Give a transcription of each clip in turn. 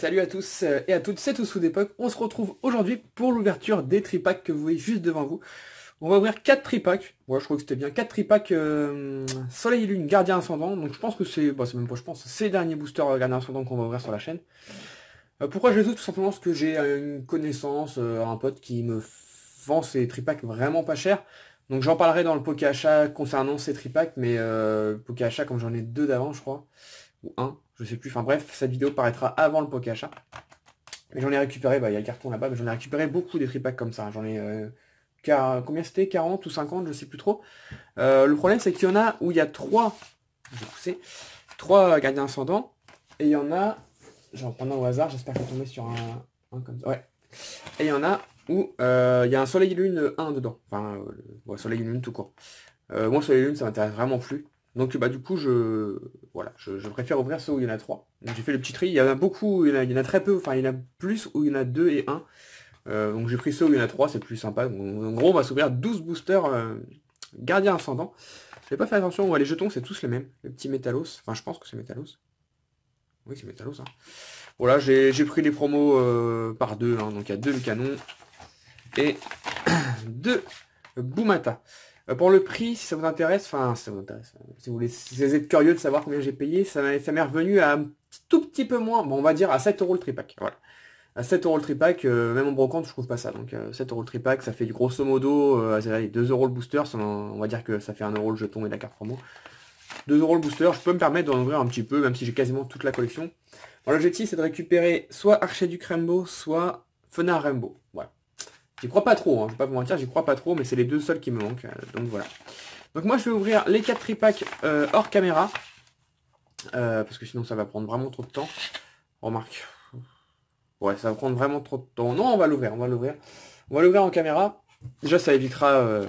Salut à tous et à toutes, c'est Tous d'époque. On se retrouve aujourd'hui pour l'ouverture des tripacks que vous voyez juste devant vous. On va ouvrir 4 tripacks. Ouais, je crois que c'était bien. 4 tripacks Soleil et Lune, Gardien Ascendant. Donc je pense que c'est... Bon, c'est même pas je pense. C'est les derniers boosters Gardien Ascendant qu'on va ouvrir sur la chaîne. Pourquoi je les ouvre? Tout simplement parce que j'ai une connaissance, un pote qui me vend ces tripacks vraiment pas cher. Donc j'en parlerai dans le poké achat concernant ces tripacks. Mais poké achat, comme j'en ai 2 d'avant, je crois. Ou 1, je sais plus. Enfin bref, cette vidéo paraîtra avant le poké achat. Mais j'en ai récupéré, il y a le carton là-bas, mais j'en ai récupéré beaucoup des tripacks comme ça. J'en ai... combien c'était? 40 ou 50, je sais plus trop. Le problème, c'est qu'il y en a où il y a 3... Je vais pousser. 3 gardiens ascendants. Et il y en a... Je vais en prendre un au hasard, j'espère que je vais tomber sur un comme ça. Ouais. Et il y en a où il y a un soleil et lune 1 dedans. Enfin, soleil et lune tout court. Moi, soleil et lune, ça m'intéresse vraiment plus. Donc du coup, je préfère ouvrir ceux où il y en a 3. Donc j'ai fait le petit tri. Il y en a beaucoup, il y en a très peu. Enfin, il y en a plus où il y en a 2 et 1. Donc j'ai pris ceux où il y en a 3, c'est plus sympa. Donc, en gros, on va s'ouvrir 12 boosters gardiens ascendants. J'ai pas fait attention, les jetons, c'est tous les mêmes. Les petits métallos. Enfin, je pense que c'est métallos. Oui, c'est métallos. Hein. Voilà, j'ai pris les promos par 2. Hein. Donc il y a 2 canons et 2 Boumata. Pour le prix, si ça vous intéresse, si vous êtes curieux de savoir combien j'ai payé, ça m'est revenu à un tout petit peu moins, bon on va dire à 7 € le tripack, voilà. À 7 € le tripack, même en brocante je trouve pas ça, donc 7 € le tripack, ça fait grosso modo 2 € le booster, on va dire que ça fait 1 € le jeton et la carte promo. 2 € le booster, je peux me permettre d'en ouvrir un petit peu, même si j'ai quasiment toute la collection. L'objectif c'est de récupérer soit Archiduc Rainbow, soit Fenard Rainbow, voilà. J'y crois pas trop, hein, je vais pas vous mentir, j'y crois pas trop, mais c'est les 2 seuls qui me manquent, donc voilà. Donc moi je vais ouvrir les 4 tripacks hors caméra, parce que sinon ça va prendre vraiment trop de temps. Remarque, ouais ça va prendre vraiment trop de temps. Non, on va l'ouvrir, en caméra. Déjà ça évitera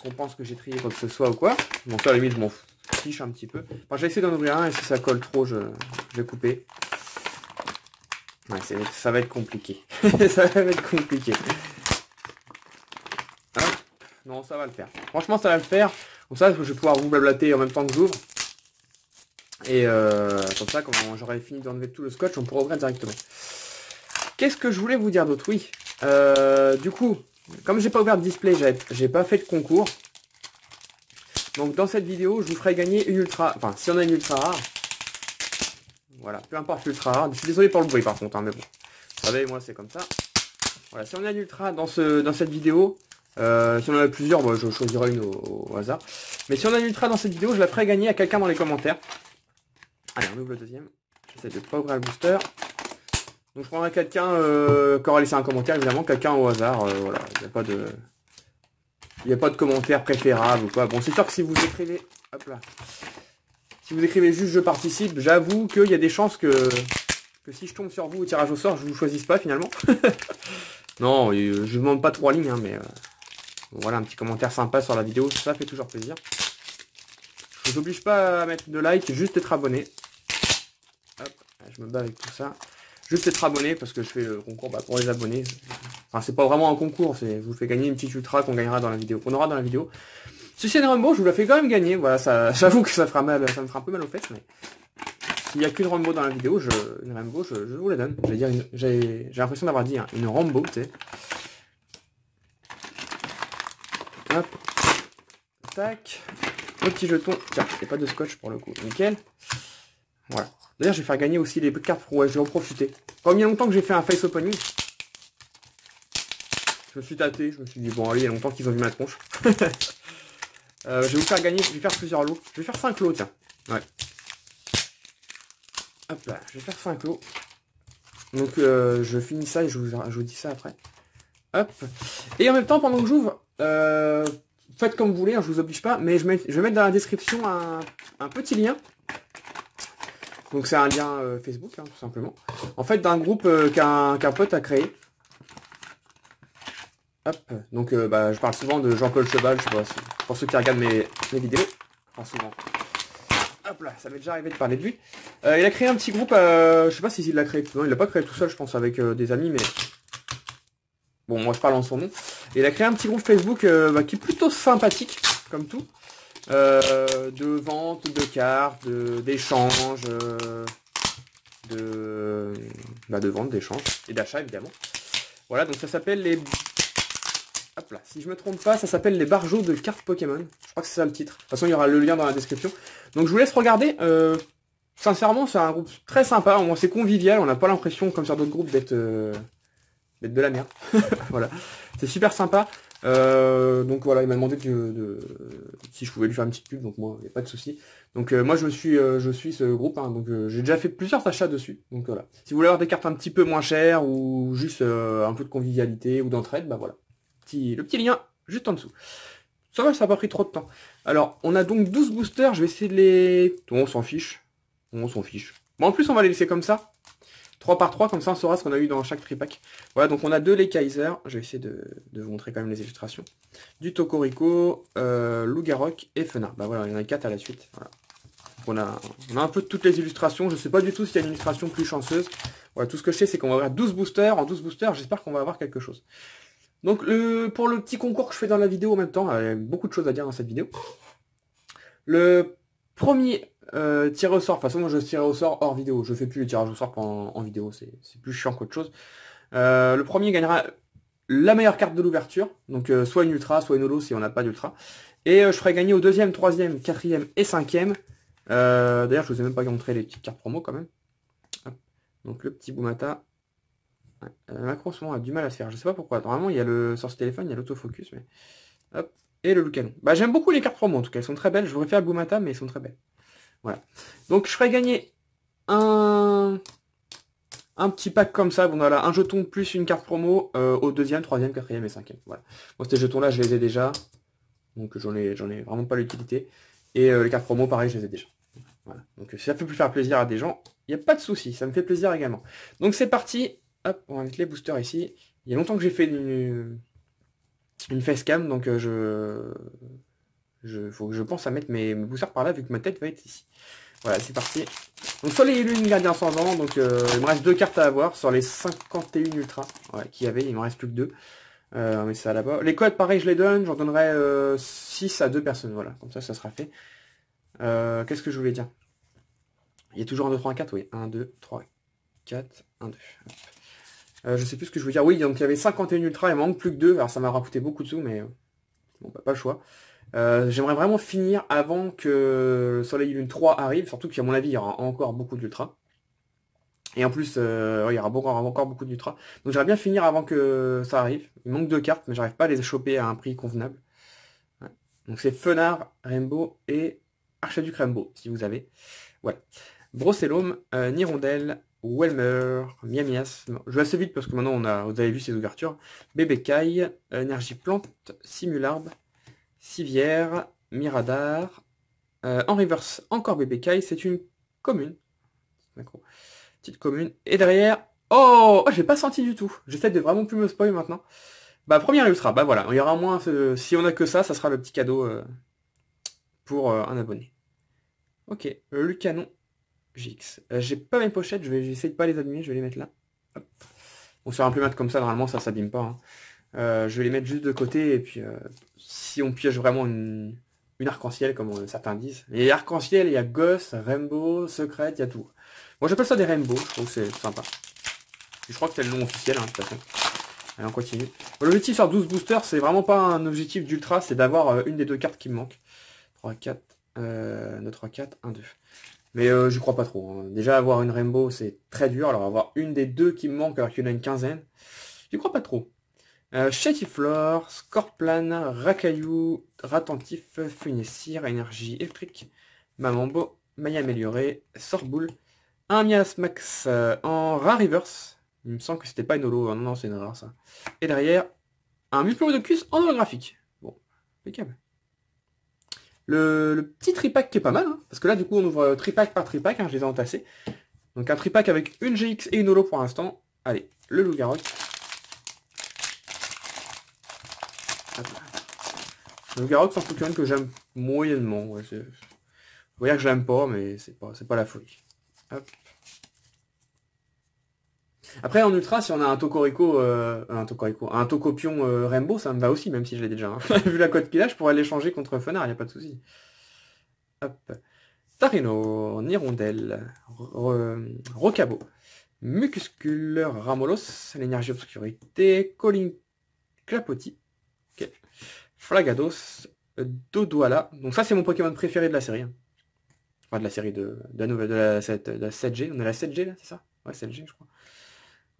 qu'on pense que j'ai trié quoi que ce soit ou quoi. Bon ça à la limite je m'en fiche un petit peu. Enfin, j'ai essayé d'en ouvrir un et si ça colle trop je vais couper. Ouais, ça va être compliqué. Ça va être compliqué. Hop. Non, ça va le faire. Franchement, ça va le faire. Comme ça, je vais pouvoir vous blablater en même temps que j'ouvre. Et comme ça, quand j'aurai fini d'enlever tout le scotch, on pourra ouvrir directement. Qu'est-ce que je voulais vous dire d'autre? Oui. Du coup, comme j'ai pas ouvert de display, j'ai pas fait de concours. Donc dans cette vidéo, je vous ferai gagner une ultra... Enfin, si on a une ultra rare... Voilà, peu importe l'ultra rare. Je suis désolé pour le bruit par contre, hein, mais bon. Vous savez, moi c'est comme ça. Voilà, si on a une ultra dans cette vidéo, si on en a plusieurs, bon, je choisirai une au hasard. Mais si on a une ultra dans cette vidéo, je la ferai gagner à quelqu'un dans les commentaires. Allez, on ouvre le deuxième. J'essaie de ne pas ouvrir le booster. Donc je prendrai quelqu'un qui aura laissé un commentaire, évidemment, quelqu'un au hasard. Voilà, il n'y a pas de commentaire préférable ou quoi. Bon, c'est sûr que si vous écrivez... Hop là. Si vous écrivez juste je participe, j'avoue qu'il y a des chances que si je tombe sur vous au tirage au sort, je vous choisisse pas finalement. Non, je ne demande pas 3 lignes, hein, mais voilà, un petit commentaire sympa sur la vidéo, ça fait toujours plaisir. Je vous oblige pas à mettre de like, juste être abonné. Hop, je me bats avec tout ça. Juste être abonné parce que je fais le concours pour les abonnés. Enfin, c'est pas vraiment un concours, je vous fais gagner une petite ultra qu'on gagnera dans la vidéo, qu'on aura dans la vidéo. Si c'est une Rainbow, je vous la fais quand même gagner. Voilà, j'avoue que ça me fera un peu mal aux fesses, mais s'il n'y a qu'une Rainbow dans la vidéo, une Rainbow, je vous la donne. J'ai l'impression d'avoir dit une Rainbow, tu sais. Hop. Tac. Le petit jeton. Tiens, il n'y a pas de scotch pour le coup. Nickel. Voilà. D'ailleurs, je vais faire gagner aussi les cartes pro. Ouais, je vais en profiter. Comme il y a longtemps que j'ai fait un face opening, je me suis tâté. Je me suis dit, bon, allez, il y a longtemps qu'ils ont vu ma tronche. Je vais vous faire gagner, je vais faire plusieurs lots. Je vais faire 5 lots, tiens. Ouais. Hop là, je vais faire 5 lots. Donc je finis ça et je vous dis ça après. Hop. Et en même temps, pendant que j'ouvre, faites comme vous voulez, hein, je vous oblige pas, mais je vais mettre dans la description un petit lien. Donc c'est un lien Facebook, hein, tout simplement. En fait, d'un groupe qu'un pote a créé. Hop, donc je parle souvent de Jean-Paul Cheval, je sais pas, pour ceux qui regardent mes vidéos, enfin souvent. Hop là, ça m'est déjà arrivé de parler de lui. Il a créé un petit groupe, je sais pas s'il l'a créé, non il l'a pas créé tout seul je pense avec des amis, mais... Bon, moi je parle en son nom. Et il a créé un petit groupe Facebook qui est plutôt sympathique, comme tout. De vente, de cartes, d'échanges, de vente, d'échange et d'achat évidemment. Voilà, donc ça s'appelle les... Hop là, si je me trompe pas, ça s'appelle les barjots de cartes Pokémon. Je crois que c'est ça le titre. De toute façon, il y aura le lien dans la description. Donc je vous laisse regarder. Sincèrement, c'est un groupe très sympa. C'est convivial. On n'a pas l'impression, comme sur d'autres groupes, d'être de la merde. Voilà, c'est super sympa. Donc voilà, il m'a demandé si je pouvais lui faire une petite pub. Donc moi, il n'y a pas de souci. Donc moi, je suis ce groupe. Hein, donc j'ai déjà fait plusieurs achats dessus. Donc voilà. Si vous voulez avoir des cartes un petit peu moins chères ou juste un peu de convivialité ou d'entraide, bah voilà. Le petit lien juste en dessous. Ça va, ça n'a pas pris trop de temps. Alors, on a donc 12 boosters. Je vais essayer de les... On s'en fiche. On s'en fiche. Bon, en plus, on va les laisser comme ça. 3 par 3, comme ça, on saura ce qu'on a eu dans chaque tripack. Voilà, donc on a 2 les Kaiser. Je vais essayer de vous montrer quand même les illustrations. Du Tokorico, Lougarok et Fenard. Bah voilà, il y en a 4 à la suite. Voilà. On a un peu de toutes les illustrations. Je sais pas du tout s'il y a une illustration plus chanceuse. Voilà, tout ce que je sais, c'est qu'on va avoir 12 boosters. En 12 boosters, j'espère qu'on va avoir quelque chose. Donc pour le petit concours que je fais dans la vidéo en même temps, il y a beaucoup de choses à dire dans cette vidéo. Le premier tiré au sort, de toute façon moi je tirais au sort hors vidéo, je fais plus les tirages au sort en vidéo, c'est plus chiant qu'autre chose. Le premier gagnera la meilleure carte de l'ouverture, donc soit une ultra, soit une holo si on n'a pas d'ultra. Et je ferai gagner au deuxième, troisième, quatrième et cinquième. D'ailleurs je vous ai même pas montré les petites cartes promo quand même. Hop. Donc le petit Boumata. Macron en ce moment a du mal à se faire, je sais pas pourquoi. Normalement il y a sur ce téléphone il y a l'autofocus, mais hop, et le Lucanon. Bah j'aime beaucoup les cartes promo en tout cas, elles sont très belles, je voudrais faire le Boumata mais elles sont très belles. Voilà. Donc je ferai gagner un petit pack comme ça, bon voilà, un jeton plus une carte promo au deuxième, troisième, quatrième et cinquième. Voilà. Bon ces jetons là je les ai déjà, donc j'en ai vraiment pas l'utilité. Et les cartes promo pareil je les ai déjà. Voilà. Donc si ça peut plus faire plaisir à des gens, il n'y a pas de souci, ça me fait plaisir également. Donc c'est parti. Hop, on va mettre les boosters ici. Il y a longtemps que j'ai fait une facecam, donc faut que je pense à mettre mes boosters par là, vu que ma tête va être ici. Voilà, c'est parti. Donc Soleil et Lune, Gardien Ascendant, donc il me reste 2 cartes à avoir sur les 51 ultras qu'il y avait, il me reste plus que 2. On met ça là-bas. Les codes, pareil, je les donne, j'en donnerai 6 à 2 personnes, voilà, comme ça sera fait. Qu'est-ce que je voulais dire? Il y a toujours un 2, 3, 4, oui. 1, 2, 3, 4, 1, 2. Je sais plus ce que je veux dire. Oui, donc il y avait 51 ultra, il manque plus que 2. Alors ça m'a coûté beaucoup de sous, mais bon, bah, pas le choix. J'aimerais vraiment finir avant que Soleil Lune 3 arrive, surtout qu'à mon avis, il y aura encore beaucoup d'ultra. Et en plus, il y aura encore beaucoup d'ultra. Donc j'aimerais bien finir avant que ça arrive. Il manque 2 cartes, mais j'arrive pas à les choper à un prix convenable. Ouais. Donc c'est Fenard, Rainbow et Archiduc Rainbow, si vous avez. Voilà. Brocellum, Nirondelle, Welmer, Miamias. Je vais assez vite parce que maintenant vous avez vu ces ouvertures. Bébé Caille, Énergie Plante, Simularbe, Civière, Miradar. En reverse, encore Bébé Caille, c'est une commune. Macro. Petite commune. Et derrière, oh, j'ai pas senti du tout. J'essaie de vraiment plus me spoil maintenant. Bah première ultra, bah voilà, il y aura moins. Si on a que ça sera le petit cadeau pour un abonné. Ok, le canon. GX. J'ai pas mes pochettes, j'essaie de pas les abîmer, je vais les mettre là. Hop. Bon, sur un plémat comme ça, normalement ça s'abîme pas. Hein. Je vais les mettre juste de côté et puis si on piège vraiment une arc-en-ciel comme certains disent. Et arc-en-ciel, il y a Ghost, Rainbow, Secret, il y a tout. Moi j'appelle ça des Rainbow, je trouve que c'est sympa. Je crois que c'est le nom officiel, hein, de toute façon. Allez, on continue. Bon, l'objectif sur 12 boosters, c'est vraiment pas un objectif d'ultra, c'est d'avoir une des 2 cartes qui me manque. 3, 4, 2, 3, 4, 1, 2. Mais j'y crois pas trop. Hein. Déjà, avoir une Rainbow, c'est très dur. Alors, avoir une des 2 qui me manque alors qu'il y en a une quinzaine, j'y crois pas trop. Chatiflore, Scorplan, Racaillou, Ratentif, Funessir, Énergie électrique, Mamambo, Maya améliorée, Sorboule, un Miasmax en rare reverse. Il me semble que c'était pas une holo. Non, non, c'est une rare ça. Et derrière, un Muplodocus en holographique. Bon, impeccable. Le petit tripack qui est pas mal, hein, parce que là du coup on ouvre tripack par tripack, hein, je les ai entassés. Donc un tripack avec une GX et une holo pour l'instant. Allez, le Lougarok. Le Lougarok c'est un Pokémon que j'aime moyennement. Ouais, faut dire que je l'aime pas, mais c'est pas la folie. Hop. Après en ultra, si on a un Tokorico, un Tokopion Rainbow, ça me va aussi, même si je l'ai déjà. Hein. Vu la cote qu'il a, je pourrais l'échanger contre Fenard, il n'y a pas de souci. Hop. Starino, Nirondelle, Rocabo, Mucuscule, Ramolos, l'énergie obscurité, Colin Clapotis, okay. Flagados, Dodoala. Donc ça c'est mon Pokémon préféré de la série. Enfin de la série de la 7G. On est à la 7G là, c'est ça? Ouais, 7G je crois.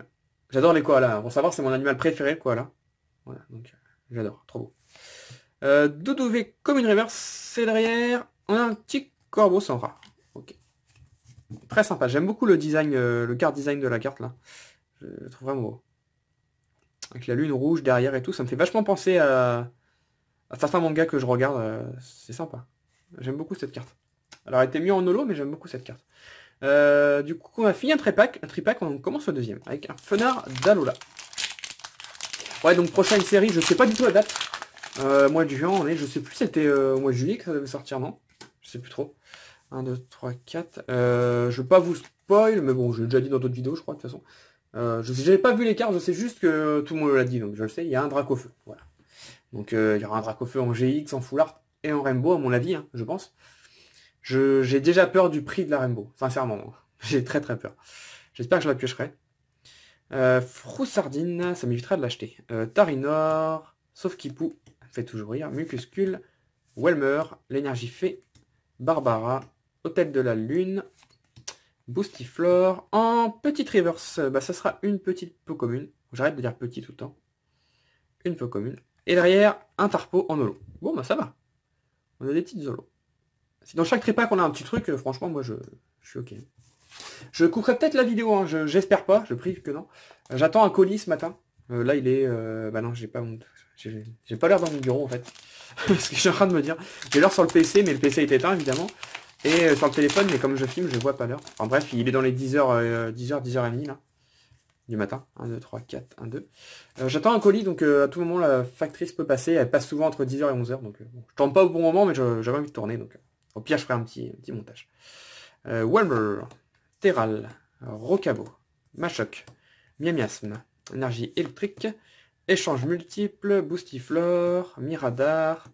Ouais. J'adore les koalas. Pour savoir, c'est mon animal préféré, le koala. Voilà, donc j'adore, trop beau. Doudouvé comme une reverse, c'est derrière. On a un petit corbeau sans rat. Ok. Très sympa. J'aime beaucoup le design, le card design de la carte là. Je le trouve vraiment beau. Avec la lune rouge derrière et tout, ça me fait vachement penser à certains mangas que je regarde. C'est sympa. J'aime beaucoup cette carte. Alors elle était mieux en holo, mais j'aime beaucoup cette carte. Du coup, on a fini un tripack. On commence au deuxième avec un Fenard d'Alola. Ouais, donc prochaine série, je sais pas du tout la date. Mois de juin, on est, je sais plus, c'était au mois de juillet que ça devait sortir, non? Je sais plus trop. 1, 2, 3, 4. Je veux pas vous spoil, mais bon, je l'ai déjà dit dans d'autres vidéos, je crois, de toute façon. J'avais pas vu les cartes, je sais juste que tout le monde l'a dit, donc je le sais, il y a un Dracofeu. Voilà. Donc il y aura un Dracofeu en GX, en Full Art et en Rainbow, à mon avis, hein, je pense. J'ai déjà peur du prix de la Rainbow, sincèrement. J'ai très très peur. J'espère que je la piocherai. Froussardine, ça m'évitera de l'acheter. Tarinor, Sauf-Kipou, fait toujours rire. Mucuscule, Welmer, l'énergie fée, Barbara, Hôtel de la Lune, Boostiflore. En petite reverse, bah, ça sera une petite peau commune. J'arrête de dire petit tout le temps. Une peau commune. Et derrière, un Tarpo en holo. Bon, bah ça va. On a des petites holos. Si dans chaque tripack on a un petit truc, franchement, moi je suis ok. Je couperai peut-être la vidéo, hein, j'espère pas, je prie que non. J'attends un colis ce matin. Là il est... bah non, j'ai pas l'heure dans mon bureau en fait. Parce que je suis en train de me dire. J'ai l'heure sur le PC, mais le PC est éteint évidemment. Et sur le téléphone, mais comme je filme, je vois pas l'heure. Enfin bref, il est dans les 10h, 10h30 là. Du matin. 1, 2, 3, 4, 1, 2. J'attends un colis, donc à tout moment la factrice peut passer. Elle passe souvent entre 10h et 11h. Donc bon, je tourne pas au bon moment, mais j'avais envie de tourner. Donc au pire, je ferai un petit montage. Walmer, Terral, Rocabo, Machoc, Miamiasme, énergie électrique, échange multiple, Boostiflore, Miradar,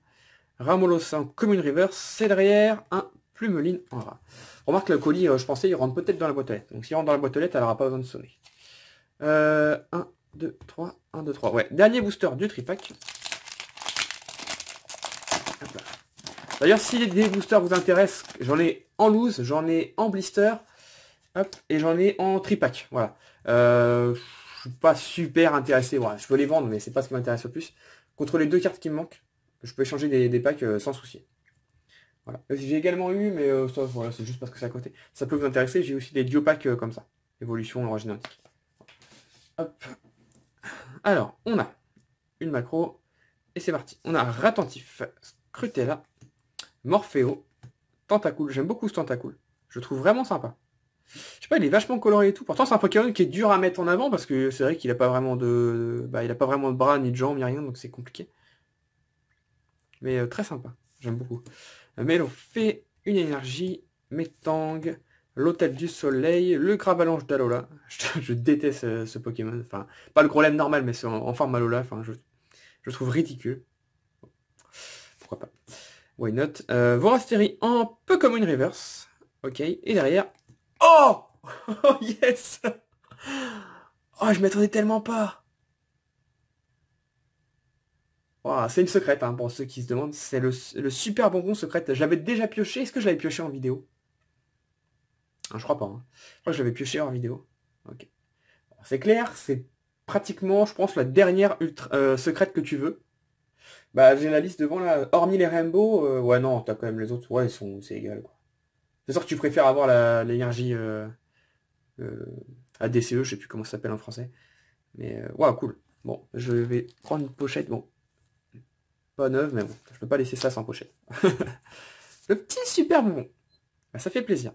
Ramolosan, Commune River, c'est derrière un Plumeline en rat. Remarque le colis, je pensais, il rentre peut-être dans la boîte aux lettres. Donc s'il rentre dans la boîte aux lettres, elle n'aura pas besoin de sonner. 1, 2, 3, 1, 2, 3. Ouais, dernier booster du tripack. D'ailleurs, si des boosters vous intéressent, j'en ai en loose, j'en ai en blister, hop, et j'en ai en tripack. Voilà. Je suis pas super intéressé. Voilà, je peux les vendre, mais c'est pas ce qui m'intéresse le plus. Contre les 2 cartes qui me manquent, je peux échanger des packs sans souci. Voilà. J'ai également eu, mais ça, voilà, c'est juste parce que c'est à côté. Ça peut vous intéresser. J'ai aussi des duo packs comme ça. Évolution, l'origine génétique. Hop. Alors, on a une macro, et c'est parti. On a Ratentif, Scrutella, Morpheo, Tentacool. J'aime beaucoup ce Tentacool. Je le trouve vraiment sympa. Je sais pas, il est vachement coloré et tout. Pourtant, c'est un Pokémon qui est dur à mettre en avant parce que c'est vrai qu'il a pas vraiment de... Bah, il a pas vraiment de bras, ni de jambes, ni rien, donc c'est compliqué. Mais très sympa. J'aime beaucoup. Mélo fait une énergie, Métang, l'Hôtel du Soleil, le Gravalanche d'Alola. Je déteste ce Pokémon. Enfin, pas le Grolem normal, mais c'est en forme Alola. Enfin, je trouve ridicule. Pourquoi pas. Why not. Vorastéry en peu comme une reverse. Ok. Et derrière... Oh, oh yes. Oh, je m'attendais tellement pas. Oh, c'est une secrète, hein, pour ceux qui se demandent. C'est le super bonbon secrète. Je l'avais déjà pioché. Est-ce que je l'avais pioché en vidéo? Ah, je crois pas. Hein. Je crois que je l'avais pioché en vidéo. Ok. Bon, c'est clair, c'est pratiquement, je pense, la dernière secrète que tu veux. Bah, j'ai la liste devant là. Hormis les Rainbow, ouais, non, t'as quand même les autres. Ouais, c'est égal, quoi. C'est sûr que tu préfères avoir l'énergie ADCE, je sais plus comment ça s'appelle en français. Mais, ouais, cool. Bon, je vais prendre une pochette. Bon, pas neuve, mais bon, je peux pas laisser ça sans pochette. Le petit super bonbon. Bah, ça fait plaisir.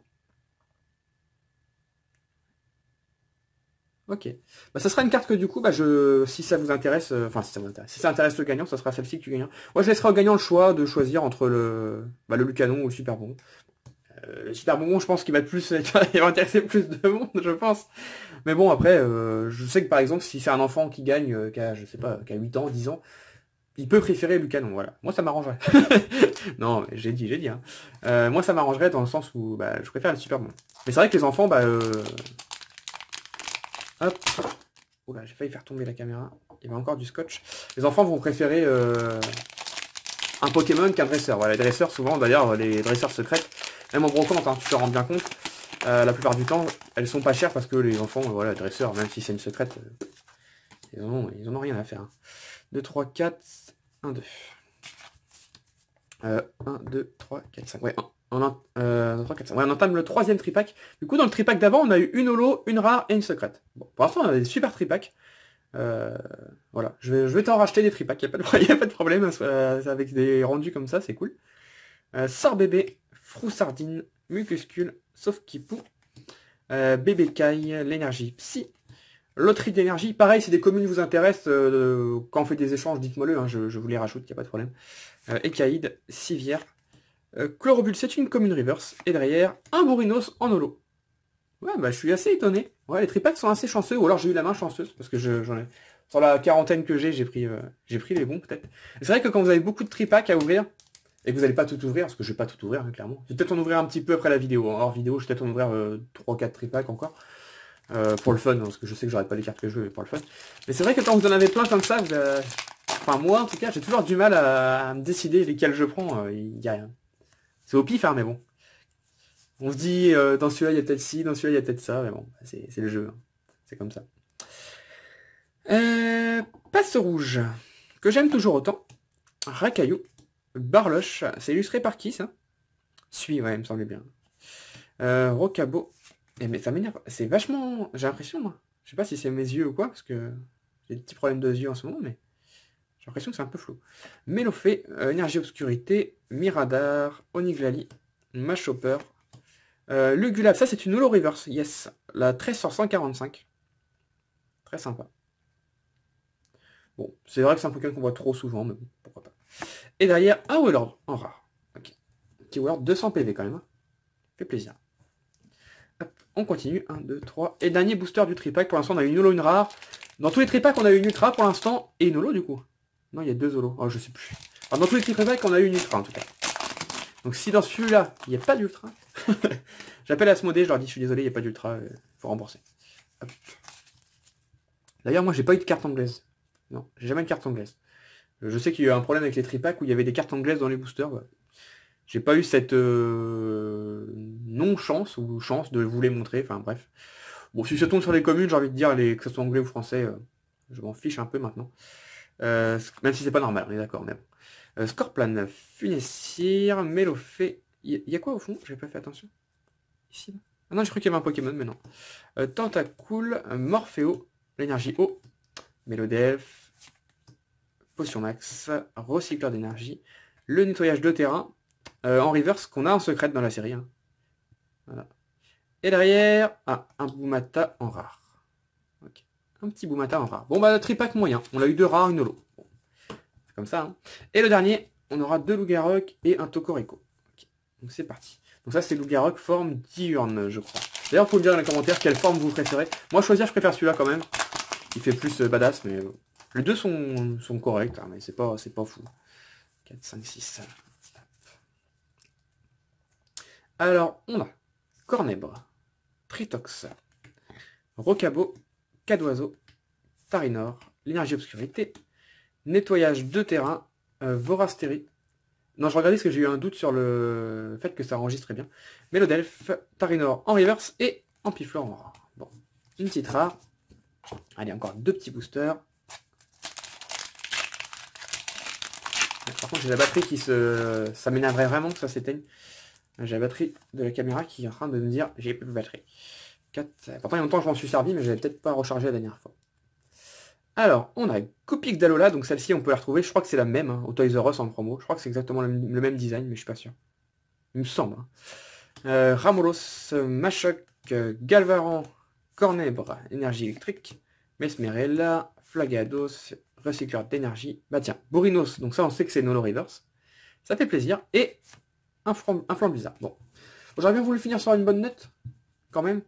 Ok. Bah, ça sera une carte que du coup, bah, si ça vous intéresse, enfin si ça vous intéresse, si ça intéresse le gagnant, ça sera celle-ci que tu gagnes. Moi, je laisserai au gagnant le choix de choisir entre le Lucanon ou le super bonbon. Le super bonbon, je pense qu'il va plus, il va intéresser plus de monde, je pense. Mais bon, après, je sais que par exemple, si c'est un enfant qui gagne, qui a, je sais pas, qui a 8 ans, 10 ans, il peut préférer Lucanon, voilà. Moi, ça m'arrangerait. Non, mais j'ai dit, hein. Moi, ça m'arrangerait dans le sens où bah, je préfère le super bon. Mais c'est vrai que les enfants, bah... Hop. Oula, j'ai failli faire tomber la caméra. Il y avait encore du scotch. Les enfants vont préférer un Pokémon qu'un dresseur. Voilà, les dresseurs, souvent, d'ailleurs, les dresseurs secrètes, même en brocante, hein, tu te rends bien compte, la plupart du temps, elles sont pas chères parce que les enfants, voilà, dresseurs, même si c'est une secrète, ils en ont rien à faire. Hein. 2, 3, 4, 1, 2. 1, 2, 3, 4, 5. Ouais, 3, 4, 5. Ouais, on entame le troisième tripack. Du coup, dans le tripack d'avant, on a eu une holo, une rare et une secrète. Bon, pour l'instant, on a des super tripacks. Voilà, je vais t'en racheter des tripacks, il n'y a pas de problème, avec des rendus comme ça, c'est cool. Sort bébé, Froussardine, Mucuscule, sauf Kipou, bébé Caille, l'énergie psy, loterie d'énergie, pareil, si des communes vous intéressent, quand on fait des échanges, dites-moi-le, hein, je vous les rajoute, il n'y a pas de problème. Écaïde, Civière, Chlorobule, c'est une commune reverse, et derrière, un Bourrinos en holo. Ouais, bah je suis assez étonné. Ouais, les tripacks sont assez chanceux, ou alors j'ai eu la main chanceuse, parce que j'en ai... Sur la quarantaine que j'ai pris les bons, peut-être. C'est vrai que quand vous avez beaucoup de tripacks à ouvrir, et que vous n'allez pas tout ouvrir, parce que je vais pas tout ouvrir, hein, clairement. Je vais peut-être en ouvrir un petit peu après la vidéo. Hors vidéo, je vais peut-être en ouvrir 3-4 tripacks encore. Pour le fun, hein, parce que je sais que j'aurai pas les cartes que je veux, mais pour le fun. Mais c'est vrai que quand vous en avez plein comme ça, enfin moi en tout cas, j'ai toujours du mal à me décider lesquels je prends. Il y a rien. C'est au pif, hein, mais bon. On se dit, dans celui-là, il y a peut-être ci, dans celui-là, il y a peut-être ça, mais bon, c'est le jeu. Hein. C'est comme ça. Passe rouge, que j'aime toujours autant. Racaillou, Barloche, c'est illustré par qui, ça? Suis, ouais, il me semblait bien. Rocabo, mais ça m'énerve, c'est vachement... J'ai l'impression, moi. Je sais pas si c'est mes yeux ou quoi, parce que j'ai des petits problèmes de yeux en ce moment, mais j'ai l'impression que c'est un peu flou. Mélofée, Énergie Obscurité, Miradar, Oniglali, Machopper, Lugulab, ça c'est une holo reverse, yes. La 13 sur 145. Très sympa. Bon, c'est vrai que c'est un Pokémon qu'on voit trop souvent, mais bon, pourquoi pas. Et derrière, un Wailord en rare. Ok. Petit Wailord, 200 PV quand même. Hein. Fait plaisir. Hop, on continue. 1, 2, 3. Et dernier booster du tripack. Pour l'instant, on a une holo, une rare. Dans tous les tripacks, on a eu une ultra pour l'instant. Et une holo du coup. Non, il y a 2 holos. Oh, je sais plus. Alors, dans tous les tripacks, on a eu une ultra en tout cas. Donc si dans celui-là, il n'y a pas d'ultra, j'appelle Asmodée, je leur dis je suis désolé, il n'y a pas d'ultra, faut rembourser. D'ailleurs, moi j'ai pas eu de carte anglaise. Non, j'ai jamais eu de carte anglaise. Je sais qu'il y a eu un problème avec les tripacks où il y avait des cartes anglaises dans les boosters. Ouais. J'ai pas eu cette non-chance ou chance de vous les montrer, enfin bref. Bon, si ça tombe sur les communes, j'ai envie de dire, que ce soit anglais ou français, je m'en fiche un peu maintenant. Même si c'est pas normal, on est d'accord, mais bon. Scorplan, Funessir, Mélofée. Il y a quoi au fond? J'avais pas fait attention. Ici là. Ah non, j'ai cru qu'il y avait un Pokémon, mais non. Tentacool, Morpheo, l'énergie eau, Mélodelph, Potion Max, Recycleur d'énergie, le nettoyage de terrain, en reverse qu'on a en secrète dans la série. Hein. Voilà. Et derrière, un Boumata en rare. Okay. Un petit Boumata en rare. Bon bah, tripack moyen. On a eu 2 rares, une holo. Bon. Comme ça. Hein. Et le dernier, on aura 2 Lougarok et un Tokorico. Okay. Donc c'est parti. Donc ça c'est Lougarok forme diurne, je crois. D'ailleurs, faut me dire dans les commentaires quelle forme vous préférez. Moi, choisir, je préfère celui-là quand même. Il fait plus badass, mais les deux sont corrects, hein, mais c'est pas fou. 4, 5, 6. Alors, on a Cornèbre, Tritox, Rocabo, Cadoiseau, Tarinor, l'énergie obscurité, nettoyage de terrain, Vorastérie. Non, je regardais parce que j'ai eu un doute sur le fait que ça enregistrait bien. Mélodelph, Tarinor en reverse et Ampiflore en rare. Bon, une petite rare. Allez, encore 2 petits boosters. Par contre, j'ai la batterie qui se... Ça m'énerverait vraiment que ça s'éteigne. J'ai la batterie de la caméra qui est en train de me dire j'ai plus de batterie. 4... Pourtant, il y a longtemps je m'en suis servi, mais je n'avais peut-être pas rechargé la dernière fois. Alors, on a Copic d'Alola, donc celle-ci, on peut la retrouver. Je crois que c'est la même, hein, au Toys R Us en promo. Je crois que c'est exactement le même design, mais je suis pas sûr. Il me semble. Hein. Ramolos, Machoc, Galvaran, Cornèbre, énergie électrique, Mesmerella, Flagados, recycleur d'énergie. Bah tiens, Bourrinos, donc ça on sait que c'est Nolo Reverse. Ça fait plaisir. Et un flanc bizarre. Bon. J'aurais bien voulu finir sur une bonne note, quand même.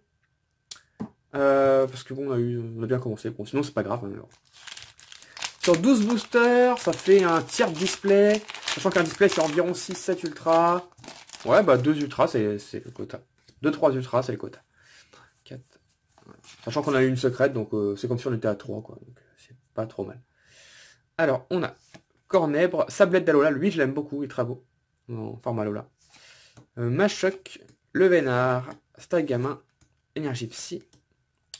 Parce que bon, on a bien commencé. Bon, sinon c'est pas grave. Hein, Sur 12 boosters, ça fait un tiers de display. Sachant qu'un display, c'est environ 6-7 ultra. Ouais, bah 2 ultra, c'est le quota. 2-3 ultra, c'est le quota. 4. Ouais. Sachant qu'on a eu une secrète, donc c'est comme si on était à 3, quoi. Donc c'est pas trop mal. Alors, on a Cornèbre, Sablette d'Alola. Lui, je l'aime beaucoup, il est très beau. En format Alola. Machoc, Le Vénard, Stag Gamin, Énergie Psy,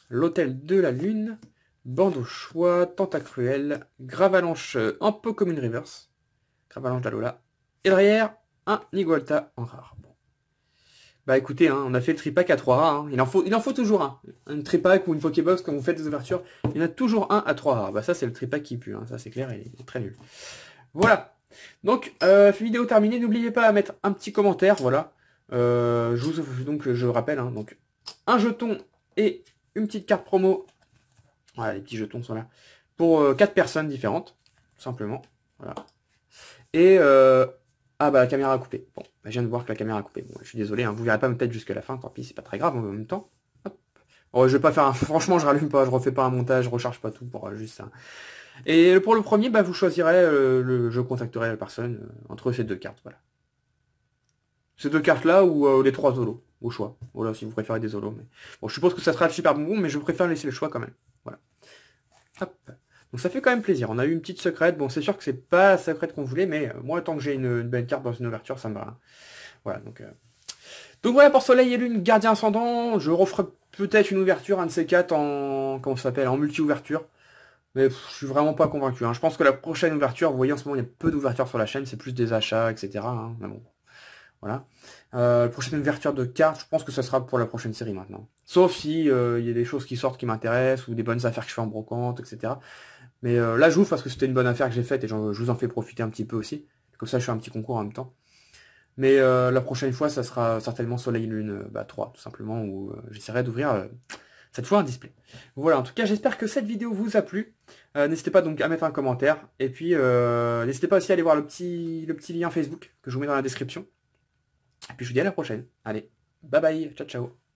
L'Hôtel de la Lune, Bande au choix, Tentacruel, Gravalanche un peu comme une reverse, Gravalanche d'Alola, et derrière, un Nigualta en rare. Bon. Bah écoutez, hein, on a fait le tripack à 3 rares, hein. Il en faut toujours un. Un tripack ou une Pokébox, quand vous faites des ouvertures, il y en a toujours un à 3 rares. Bah ça c'est le tripack qui pue, hein. Ça c'est clair, il est très nul. Voilà. Donc, vidéo terminée, n'oubliez pas à mettre un petit commentaire, voilà. Je rappelle, hein, donc un jeton et une petite carte promo. Voilà, les petits jetons sont là. Pour 4 personnes différentes, tout simplement. Voilà. Et ah bah la caméra a coupé. Bon, bah, je viens de voir que la caméra a coupé. Bon, je suis désolé, hein, vous verrez pas peut-être jusqu'à la fin, tant pis, c'est pas très grave en même temps. Hop. Oh, je vais pas faire un... Franchement, je rallume pas, je refais pas un montage, je recharge pas tout pour juste ça. Et pour le premier, bah, vous choisirez, je contacterai la personne entre ces deux cartes, voilà. Ces deux cartes-là ou les 3 zolos, au choix. Voilà, si vous préférez des zolos. Mais... Bon, je suppose que ça sera le super bonbon, mais je préfère laisser le choix quand même. Voilà. Hop. Donc ça fait quand même plaisir. On a eu une petite secrète. Bon, c'est sûr que c'est pas la secrète qu'on voulait, mais moi, tant que j'ai une belle carte dans une ouverture, ça me va. Voilà, donc voilà pour Soleil et Lune, Gardien Ascendant. Je referai peut-être une ouverture, un de ces 4 en... Comment ça s'appelle? En multi-ouverture. Mais je suis vraiment pas convaincu. Hein. Je pense que la prochaine ouverture, vous voyez en ce moment, il y a peu d'ouvertures sur la chaîne. C'est plus des achats, etc. Hein. Mais bon, voilà. La prochaine ouverture de cartes, je pense que ça sera pour la prochaine série maintenant. Sauf si il y a des choses qui sortent qui m'intéressent, ou des bonnes affaires que je fais en brocante, etc. Mais là, j'ouvre parce que c'était une bonne affaire que j'ai faite et je vous en fais profiter un petit peu aussi. Comme ça, je fais un petit concours en même temps. Mais la prochaine fois, ça sera certainement Soleil Lune 3, tout simplement, où j'essaierai d'ouvrir cette fois un display. Voilà, en tout cas, j'espère que cette vidéo vous a plu. N'hésitez pas donc à mettre un commentaire. Et puis, n'hésitez pas aussi à aller voir le petit lien Facebook que je vous mets dans la description. Et puis, je vous dis à la prochaine. Allez, bye bye, ciao ciao.